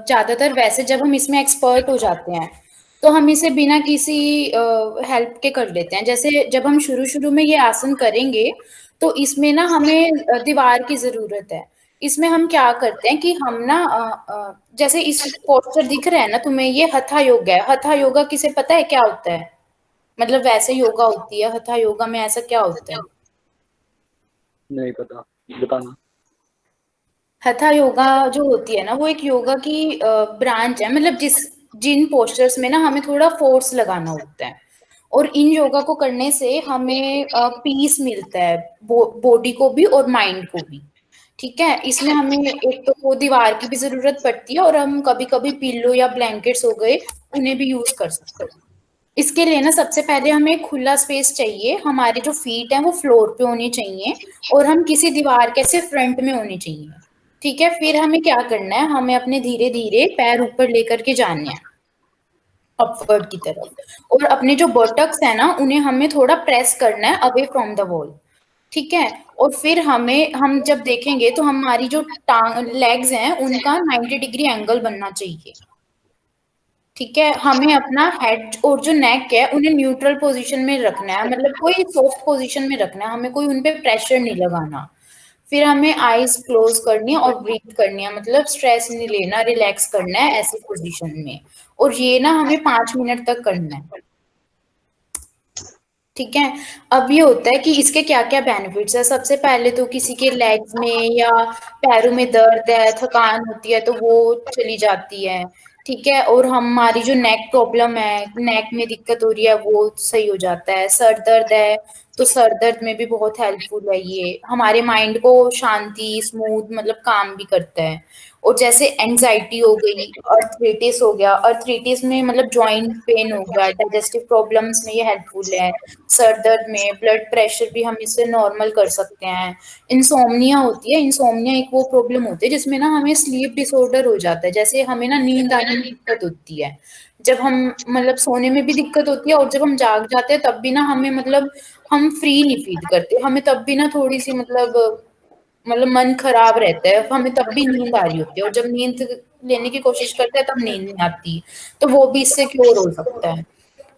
ज़्यादातर वैसे जब हम इसमें एक्सपर्ट हो जाते हैं, तो हम इसे बिना किसी हेल्प के कर लेते हैं। जैसे जब हम शुरू-शुरू में ये आसन करेंगे, तो इसमें ना हमें दीवार की ज़रूरत है। इसमें हम क्या करते हैं कि हम ना जैसे इस पोस्चर दिख रहा है ना तुम्हें, ये हथा योगा है। हथा योगा किसे पता है क्या होता है? मतलब वैसे योगा होती है, हथा योगा में ऐसा क्या होता है? नहीं पता, बताना। हथा योगा जो होती है ना, वो एक योगा की ब्रांच है। मतलब जिन पोस्चर्स में ना हमें थोड़ा फोर्स लगाना होता है, और इन योगा को करने से हमें पीस मिलता है, बॉडी को भी और माइंड को भी। ठीक है, इसमें हमें एक तो वो दीवार की भी जरूरत पड़ती है, और हम कभी कभी पिल्लो या ब्लैंकेट्स हो गए, उन्हें भी यूज कर सकते हैं। इसके लिए ना सबसे पहले हमें खुला स्पेस चाहिए। हमारे जो फीट हैं वो फ्लोर पे होनी चाहिए, और हम किसी दीवार के से फ्रंट में होनी चाहिए। ठीक है, फिर हमें क्या करना है, हमें अपने धीरे धीरे पैर ऊपर लेकर के जाने हैं, अपवर्ड की तरफ। और अपने जो बटक्स है ना, उन्हें हमें थोड़ा प्रेस करना है अवे फ्रॉम द वॉल। ठीक है, और फिर हम जब देखेंगे तो हमारी जो टांग लेग्स हैं उनका 90 डिग्री एंगल बनना चाहिए। ठीक है, हमें अपना हेड और जो नेक है उन्हें न्यूट्रल पोजीशन में रखना है, मतलब कोई सॉफ्ट पोजीशन में रखना है, हमें कोई उन पे प्रेशर नहीं लगाना। फिर हमें आईज क्लोज करनी है और ब्रीथ करनी है, मतलब स्ट्रेस नहीं लेना, रिलैक्स करना है ऐसी पोजीशन में। और ये ना हमें 5 मिनट तक करना है। ठीक है, अब ये होता है कि इसके क्या क्या बेनिफिट्स है। सबसे पहले तो किसी के लेग्स में या पैरों में दर्द है, थकान होती है, तो वो चली जाती है। ठीक है, और हमारी जो नेक प्रॉब्लम है, नेक में दिक्कत हो रही है, वो सही हो जाता है। सर दर्द है, तो सर दर्द में भी बहुत हेल्पफुल है ये। हमारे माइंड को शांति, स्मूथ मतलब काम भी करता है। और जैसे एंजाइटी हो गई, अर्थराइटिस हो गया, अर्थराइटिस में मतलब जॉइंट पेन हो गया, डाइजेस्टिव प्रॉब्लम्स में ये हेल्पफुल है। सर दर्द में, ब्लड प्रेशर भी हम इससे नॉर्मल कर सकते हैं। इंसोम्निया होती है, इंसोम्निया एक वो प्रॉब्लम होती है जिसमें ना हमें स्लीप डिसऑर्डर हो जाता है। जैसे हमें ना नींद आने में दिक्कत होती है, जब हम मतलब सोने में भी दिक्कत होती है, और जब हम जाग जाते हैं तब भी ना हमें मतलब हम फ्री नहीं फील करते, हमें तब भी ना थोड़ी सी मतलब मन खराब रहता है, हमें तब भी नींद आ रही होती है, और जब नींद लेने की कोशिश करते हैं तब नींद नहीं आती। तो वो भी इससे क्योर हो सकता है।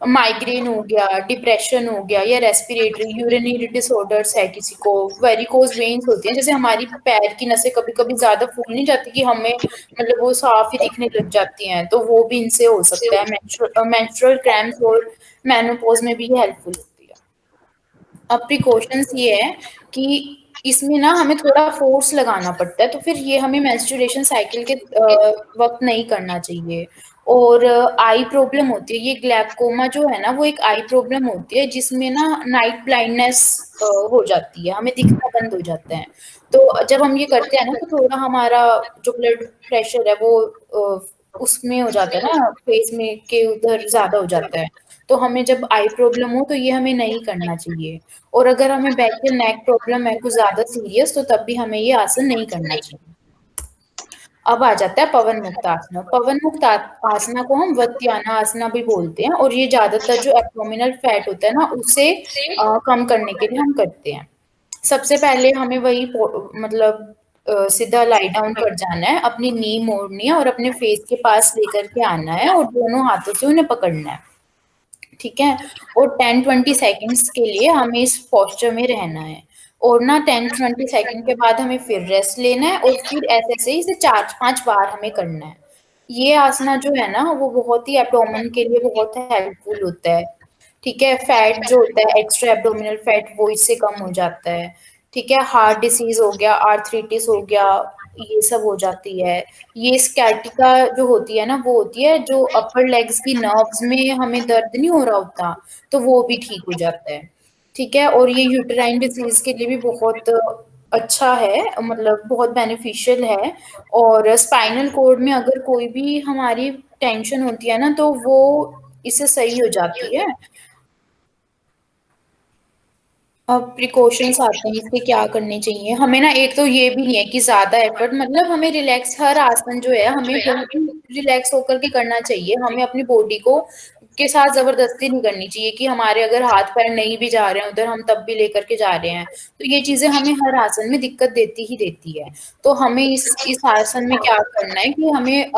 माइग्रेन हो गया, डिप्रेशन हो गया, या रेस्पिरेटरी यूरिनरी डिसऑर्डर्स है किसी को, वेरिकोज वेन्स होती हैं, जैसे हमारी पैर की नसें कभी कभी ज्यादा फूल नहीं जाती कि हमें मतलब वो साफ ही दिखने लग जाती हैं, तो वो भी इनसे हो सकता है। मेंस्ट्रुअल क्रैम्प्स और मेनोपॉज में भी ये हेल्पफुल होती है। अब प्रिकॉशंस ये है कि इसमें ना हमें थोड़ा फोर्स लगाना पड़ता है, तो फिर ये हमें मेंस्ट्रुएशन साइकिल के वक्त नहीं करना चाहिए। और आई प्रॉब्लम होती है, ये ग्लैकोमा जो है ना, वो एक आई प्रॉब्लम होती है जिसमें ना नाइट ब्लाइंडनेस हो जाती है, हमें दिखना बंद हो जाता है। तो जब हम ये करते हैं ना, तो थोड़ा हमारा जो ब्लड प्रेशर है वो उसमें हो जाता है ना, फेस में के उधर ज्यादा हो जाता है। तो हमें जब आई प्रॉब्लम हो तो ये हमें नहीं करना चाहिए। और अगर हमें बैक या नेक प्रॉब्लम है कुछ ज्यादा सीरियस, तो तब भी हमें ये आसन नहीं करना चाहिए। अब आ जाता है पवन मुक्त आसना। पवन मुक्त आसना को हम वत्याना आसना भी बोलते हैं, और ये ज्यादातर जो एब्डोमिनल फैट होता है ना, उसे कम करने के लिए हम करते हैं। सबसे पहले हमें वही मतलब सीधा लाई डाउन कर जाना है, अपनी नी मोड़नी है, और अपने फेस के पास लेकर के आना है, और दोनों हाथों से उन्हें पकड़ना है। ठीक है, और 10-20 सेकेंड्स के लिए हमें इस पोस्चर में रहना है। और ना 10-20 सेकेंड के बाद हमें फिर रेस्ट लेना है, और फिर ऐसे ऐसे ही इसे 4-5 बार हमें करना है। ये आसना जो है ना, वो बहुत ही एब्डोमेन के लिए बहुत हेल्पफुल होता है। ठीक है, फैट जो होता है, एक्स्ट्रा एब्डोमिनल फैट, वो इससे कम हो जाता है। ठीक है, हार्ट डिसीज हो गया, आर्थराइटिस हो गया, ये सब हो जाती है। ये स्ciatica जो होती है ना, वो होती है जो अपर लेग्स की नर्व्स में हमें दर्द नहीं हो रहा होता, तो वो भी ठीक हो जाता है। ठीक है, और ये यूटेराइन डिजीज के लिए भी बहुत अच्छा है, मतलब बहुत बेनिफिशियल है। और स्पाइनल कॉर्ड में अगर कोई भी हमारी टेंशन होती है ना, तो वो इससे सही हो जाती है। अब प्रिकॉशंस आते हैं इसके क्या करने चाहिए हमें ना। एक तो ये भी नहीं है कि ज्यादा एफर्ट, मतलब हमें रिलैक्स, हर आसन जो है हमें बहुत ही रिलैक्स होकर के करना चाहिए। हमें अपनी बॉडी को के साथ ज़बरदस्ती नहीं करनी चाहिए कि हमारे अगर हाथ-पैर नहीं भी जा रहे हैं उधर, हम तब भी लेकर के जा रहे हैं। तो ये चीज़ें हमें हर आसन में दिक्कत देती ही देती है। तो हमें इस आसन में क्या करना है कि हमें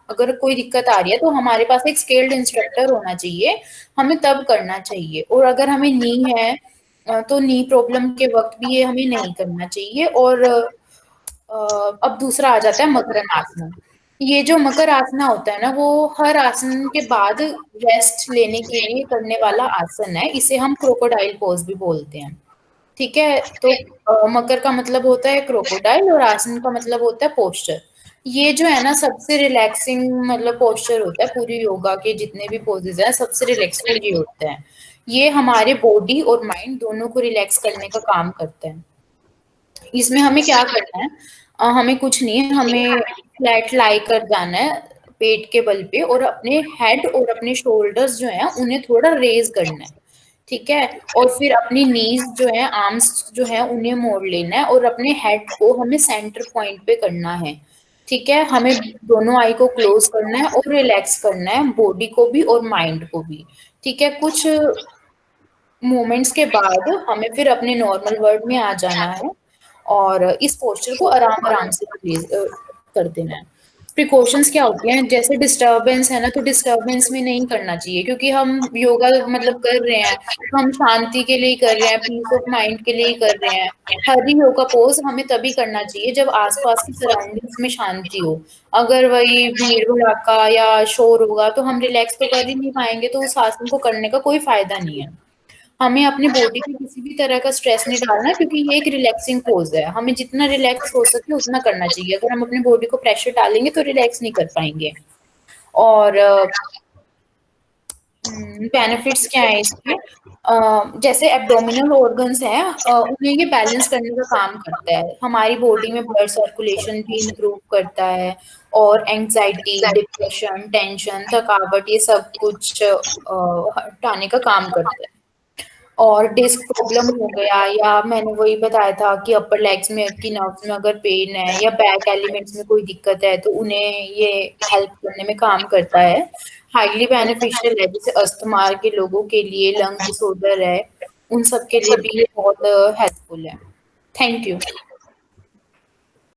अगर कोई दिक्कत आ रही है तो हमारे पास एक स्किल्ड इंस्ट्रक्टर होना चाहिए, हमें तब करना चाहिए। और अगर हमें नी है तो नी प्रॉब्लम के वक़्त भी ये हमें नहीं करना चाहिए। और अब दूसरा आ जाता है मकरन आसना। ये जो मकर आसना होता है ना, वो हर आसन के बाद रेस्ट लेने के लिए करने वाला आसन है। इसे हम क्रोकोडाइल पोज़ भी बोलते हैं। ठीक है? तो मकर का मतलब होता है क्रोकोडाइल और आसन का मतलब होता है पोस्चर। ये जो है ना सबसे रिलैक्सिंग मतलब पोस्चर होता है पूरी योगा के जितने भी पोजेज़ हैं, सबसे रिलैक्सिंग ये होता है। ये हमारे बॉडी और माइंड दोनों को रिलैक्स करने का काम करता है। इसमें हमें क्या करना है हमें कुछ नहीं है, हमें फ्लैट लाई कर जाना है पेट के बल पे और अपने हेड और अपने शोल्डर्स जो हैं उन्हें थोड़ा रेज़ करना है, ठीक है? और फिर अपनी नीज़ जो है, आर्म्स जो है उन्हें मोड़ लेना है और अपने हेड को हमें सेंटर पॉइंट पे करना है, ठीक है? हमें दोनों आई को क्लोज़ करना है और रिलैक्स करना है बॉडी को भी और माइंड को भी, ठीक है? कुछ मोमेंट्स के बाद हमें फिर अपने नॉर्मल वर्ल्ड में आ जाना है और इस पोस्चर को आराम-आराम से कर देना है। प्रिकॉशंस क्या होती हैं, जैसे डिस्टर्बेंस है ना, तो डिस्टर्बेंस में नहीं करना चाहिए क्योंकि हम योगा मतलब कर रहे हैं, तो हम शांति के लिए ही कर रहे हैं, पीस ऑफ माइंड के लिए ही कर रहे हैं। हर योगा पोज़ हमें तभी करना चाहिए जब आस-पास की सराउंडिंग्स में शांति हो। अगर वही भीड़-भड़ाका या शोर होगा, तो हम रिलैक्स तो कर ही नहीं पाएँगे, तो उस आसन को करने का कोई फ़ायदा नहीं है। हमें अपनी बॉडी पे किसी भी तरह का स्ट्रेस नहीं डालना क्योंकि ये एक रिलैक्सिंग पोज़ है। हमें जितना रिलैक्स हो सके उतना करना चाहिए। अगर हम अपनी बॉडी को प्रेशर डालेंगे तो रिलैक्स नहीं कर पाएँगे। और बेनिफिट्स क्या हैं इसके? जैसे एब्डोमिनल ऑर्गन्स हैं उन्हें ये बैलेंस करने का काम करता है। हमारी बॉडी में ब्लड सर्कुलेशन भी इम्प्रूव करता है और एंग्ज़ायटी, डिप्रेशन, टेंशन, थकावट ये सब कुछ हटाने का काम करता है। और डिस्क प्रॉब्लम हो गया या मैंने वही बताया था कि अपर लेग्स में की नर्व्स में अगर पेन है या बैक एलिमेंट्स में कोई दिक्कत है तो उन्हें ये हेल्प करने में काम करता है। हाइली बेनिफिशियल है जैसे अस्थमा के लोगों के लिए, लंग डिसऑर्डर है, उन सब के लिए भी ये बहुत हेल्पफुल है। Thank you.